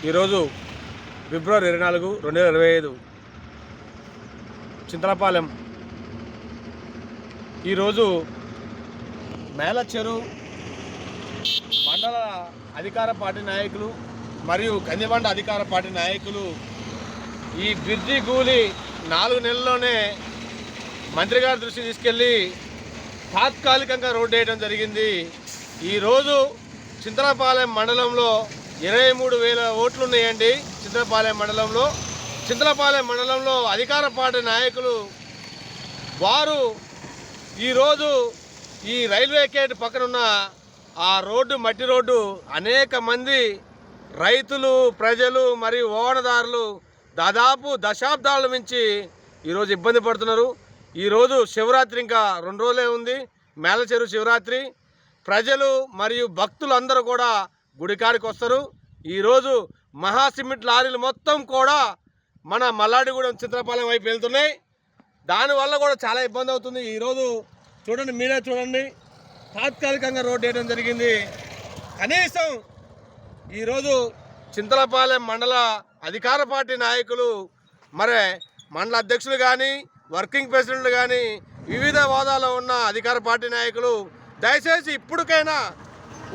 ఈరోజు ఫిబ్రవరి 24, 2025 చింతలపాలెం. ఈరోజు మేలచెరు మండల అధికార పార్టీ నాయకులు మరియు కందిబండ అధికార పార్టీ నాయకులు ఈ బ్రిడ్జి కూలి 4 నెలల్లోనే మంత్రి గారి దృష్టి తీసుకెళ్ళి తాత్కాలికంగా రోడ్డు వేయడం జరిగింది. ఈరోజు చింతలపాలెం మండలంలో 23,000 ఓట్లు ఉన్నాయండి. చింతలపాలెం మండలంలో అధికార పార్టీ నాయకులు వారు ఈరోజు ఈ రైల్వే గేట్ పక్కనున్న ఆ రోడ్డు, మట్టి రోడ్డు, అనేక మంది రైతులు, ప్రజలు మరియు వాహనదారులు దాదాపు దశాబ్దాల నుంచి ఈరోజు ఇబ్బంది పడుతున్నారు. ఈరోజు శివరాత్రి ఇంకా 2 రోజులే ఉంది, మేలచెరు శివరాత్రి. ప్రజలు మరియు భక్తులు అందరూ కూడా గుడికాడికి వస్తారు. ఈరోజు మహా సిమెంట్ లారీలు మొత్తం కూడా మన మల్లాడిగూడెం చింతలపాలెం వైపు వెళ్తున్నాయి. దానివల్ల కూడా చాలా ఇబ్బంది అవుతుంది. ఈరోజు చూడండి, మీరే చూడండి, తాత్కాలికంగా రోడ్డు వేయడం జరిగింది. కనీసం ఈరోజు చింతలపాలెం మండల అధికార పార్టీ నాయకులు, మరి మండల అధ్యక్షులు కానీ, వర్కింగ్ ప్రెసిడెంట్లు కానీ, వివిధ హోదాలో ఉన్న అధికార పార్టీ నాయకులు దయచేసి ఇప్పటికైనా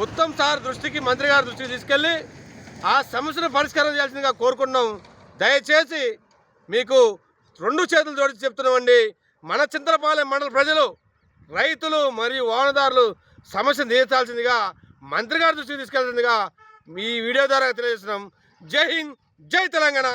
ఉత్తమ్ సార్ దృష్టికి, మంత్రి గారి దృష్టికి తీసుకెళ్ళి ఆ సమస్యను పరిష్కారం చేయాల్సిందిగా కోరుకున్నాం. దయచేసి మీకు 2 చేతులు జోడించి చెప్తున్నామండి. మన చింతలపాలెం మండల ప్రజలు, రైతులు మరియు వాహనదారులు సమస్యను తీర్చాల్సిందిగా, మంత్రి గారి దృష్టికి తీసుకెళ్లాల్సిందిగా ఈ వీడియో ద్వారా తెలియజేస్తున్నాం. జై హింద్, జై తెలంగాణ.